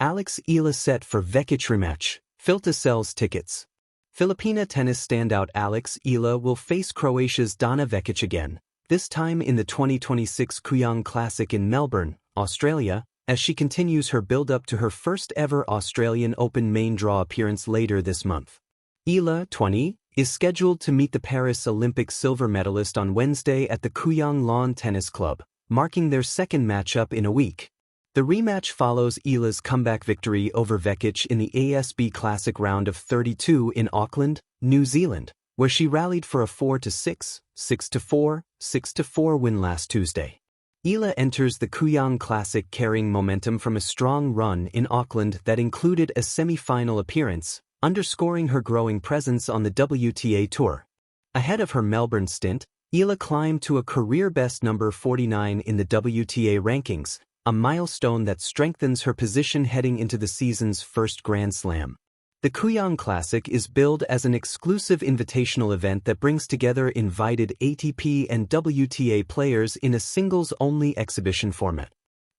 Eala set for Vekic rematch. PHILTA sells tickets. Filipina tennis standout Eala will face Croatia's Donna Vekic again, this time in the 2026 Kooyong Classic in Melbourne, Australia, as she continues her build-up to her first-ever Australian Open main draw appearance later this month. Eala, 20, is scheduled to meet the Paris Olympic silver medalist on Wednesday at the Kooyong Lawn Tennis Club, marking their second matchup in a week. The rematch follows Eala's comeback victory over Vekic in the ASB Classic round of 32 in Auckland, New Zealand, where she rallied for a 4-6, 6-4, 6-4 win last Tuesday. Eala enters the Kooyong Classic carrying momentum from a strong run in Auckland that included a semi-final appearance, underscoring her growing presence on the WTA Tour. Ahead of her Melbourne stint, Eala climbed to a career-best number 49 in the WTA rankings, a milestone that strengthens her position heading into the season's first Grand Slam. The Kooyong Classic is billed as an exclusive invitational event that brings together invited ATP and WTA players in a singles-only exhibition format.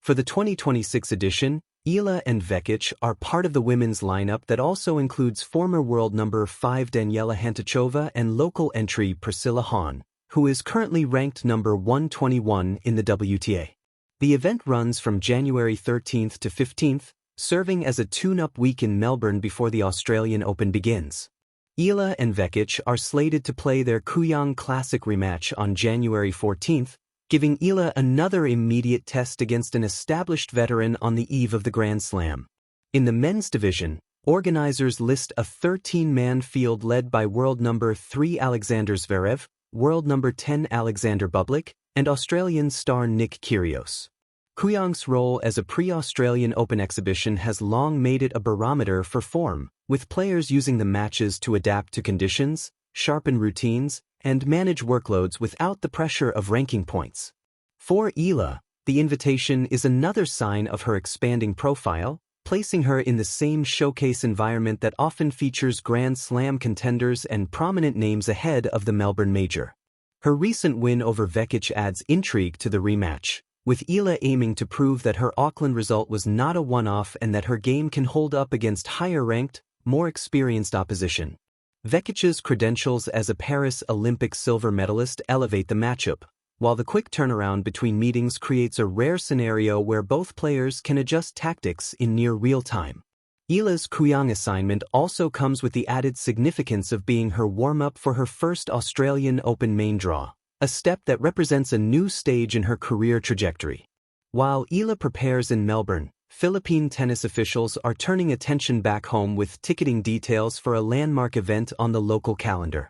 For the 2026 edition, Eala and Vekic are part of the women's lineup that also includes former world number 5 Daniela Hantuchova and local entry Priscilla Hahn, who is currently ranked number 121 in the WTA. The event runs from January 13th to 15th, serving as a tune-up week in Melbourne before the Australian Open begins. Eala and Vekic are slated to play their Kooyong Classic rematch on January 14th, giving Eala another immediate test against an established veteran on the eve of the Grand Slam. In the men's division, organizers list a 13-man field led by world number 3 Alexander Zverev, world number 10 Alexander Bublik, and Australian star Nick Kyrgios. Kooyong's role as a pre-Australian Open exhibition has long made it a barometer for form, with players using the matches to adapt to conditions, sharpen routines, and manage workloads without the pressure of ranking points. For Eala, the invitation is another sign of her expanding profile, placing her in the same showcase environment that often features Grand Slam contenders and prominent names ahead of the Melbourne Major. Her recent win over Vekic adds intrigue to the rematch, with Eala aiming to prove that her Auckland result was not a one-off and that her game can hold up against higher-ranked, more experienced opposition. Vekic's credentials as a Paris Olympic silver medalist elevate the matchup, while the quick turnaround between meetings creates a rare scenario where both players can adjust tactics in near real time. Eala's Kooyong assignment also comes with the added significance of being her warm-up for her first Australian Open main draw, a step that represents a new stage in her career trajectory. While Eala prepares in Melbourne, Philippine tennis officials are turning attention back home with ticketing details for a landmark event on the local calendar.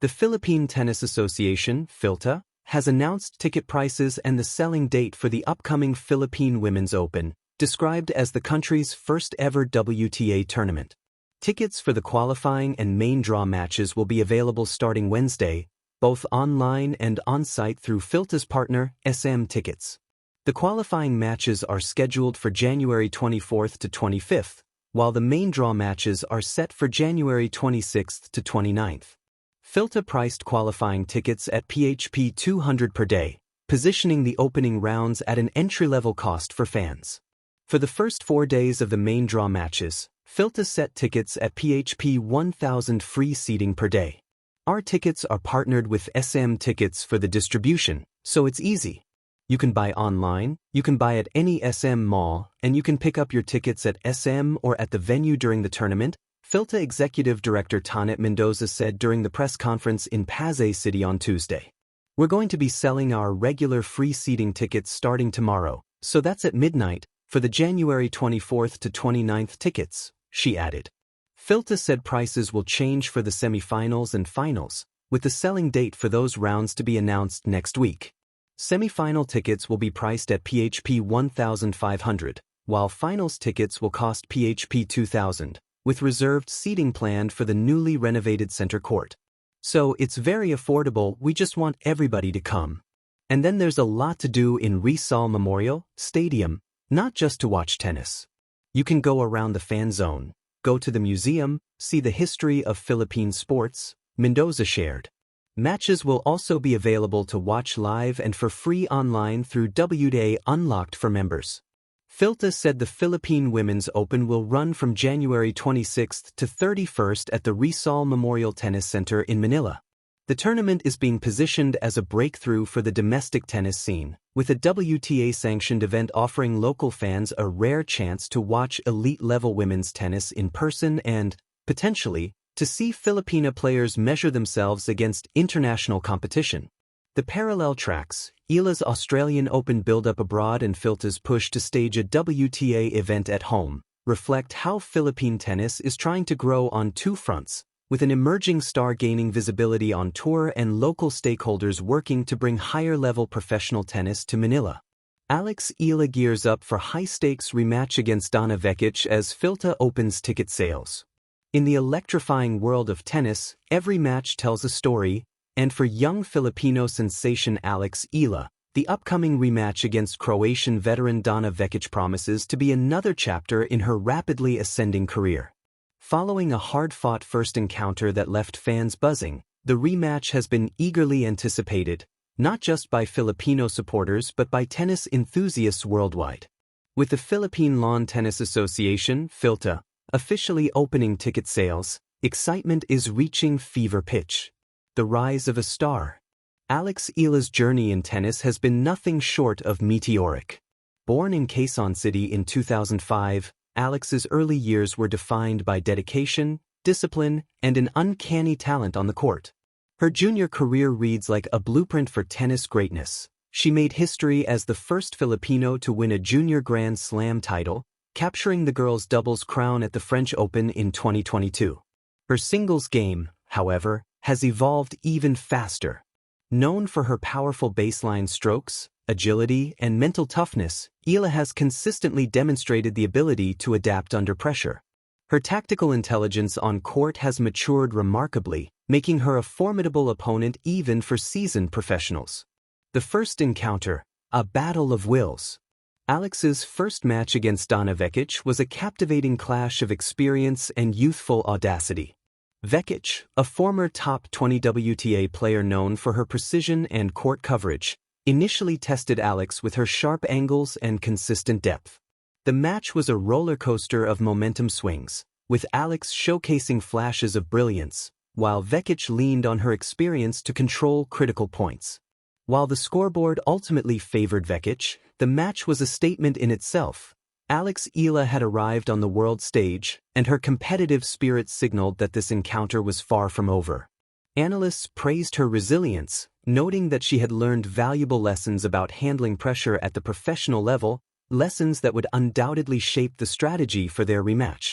The Philippine Tennis Association, PHILTA, has announced ticket prices and the selling date for the upcoming Philippine Women's Open, described as the country's first-ever WTA tournament. Tickets for the qualifying and main draw matches will be available starting Wednesday, both online and on-site through PHILTA's partner, SM Tickets. The qualifying matches are scheduled for January 24th to 25th, while the main draw matches are set for January 26th to 29th. PHILTA priced qualifying tickets at PHP 200 per day, positioning the opening rounds at an entry-level cost for fans. For the first 4 days of the main draw matches, PHILTA set tickets at PHP 1,000 free seating per day. Our tickets are partnered with SM Tickets for the distribution, so it's easy. You can buy online, you can buy at any SM mall, and you can pick up your tickets at SM or at the venue during the tournament, PHILTA Executive Director Tanet Mendoza said during the press conference in Pasay City on Tuesday. We're going to be selling our regular free seating tickets starting tomorrow, so that's at midnight, for the January 24th to 29th tickets, she added. PHILTA said prices will change for the semifinals and finals, with the selling date for those rounds to be announced next week. Semifinal tickets will be priced at PHP 1,500, while finals tickets will cost PHP 2,000, with reserved seating planned for the newly renovated center court. So it's very affordable, we just want everybody to come. And then there's a lot to do in Rizal Memorial Stadium, not just to watch tennis. You can go around the fan zone, go to the museum, see the history of Philippine sports, Mendoza shared. Matches will also be available to watch live and for free online through WTA Unlocked for members. PHILTA said the Philippine Women's Open will run from January 26 to 31 at the Rizal Memorial Tennis Center in Manila. The tournament is being positioned as a breakthrough for the domestic tennis scene, with a WTA-sanctioned event offering local fans a rare chance to watch elite-level women's tennis in person and, potentially, to see Filipina players measure themselves against international competition. The parallel tracks, Eala's Australian Open build-up abroad and PHILTA's push to stage a WTA event at home, reflect how Philippine tennis is trying to grow on two fronts, with an emerging star gaining visibility on tour and local stakeholders working to bring higher-level professional tennis to Manila. Alex Eala gears up for high-stakes rematch against Donna Vekic as PHILTA opens ticket sales. In the electrifying world of tennis, every match tells a story, and for young Filipino sensation Alex Eala, the upcoming rematch against Croatian veteran Donna Vekic promises to be another chapter in her rapidly ascending career. Following a hard-fought first encounter that left fans buzzing, the rematch has been eagerly anticipated, not just by Filipino supporters but by tennis enthusiasts worldwide. With the Philippine Lawn Tennis Association, PHILTA, officially opening ticket sales, excitement is reaching fever pitch. The rise of a star. Alex Eala's journey in tennis has been nothing short of meteoric. Born in Quezon City in 2005, Alex's early years were defined by dedication, discipline, and an uncanny talent on the court. Her junior career reads like a blueprint for tennis greatness. She made history as the first Filipino to win a junior Grand Slam title, capturing the girls' doubles crown at the French Open in 2022. Her singles game, however, has evolved even faster. Known for her powerful baseline strokes, agility, and mental toughness, Eala has consistently demonstrated the ability to adapt under pressure. Her tactical intelligence on court has matured remarkably, making her a formidable opponent even for seasoned professionals. The first encounter, a battle of wills. Alex's first match against Donna Vekic was a captivating clash of experience and youthful audacity. Vekic, a former top 20 WTA player known for her precision and court coverage, initially tested Alex with her sharp angles and consistent depth. The match was a roller coaster of momentum swings, with Alex showcasing flashes of brilliance, while Vekic leaned on her experience to control critical points. While the scoreboard ultimately favored Vekic, the match was a statement in itself. Alex Eala had arrived on the world stage, and her competitive spirit signaled that this encounter was far from over. Analysts praised her resilience, noting that she had learned valuable lessons about handling pressure at the professional level, lessons that would undoubtedly shape the strategy for their rematch.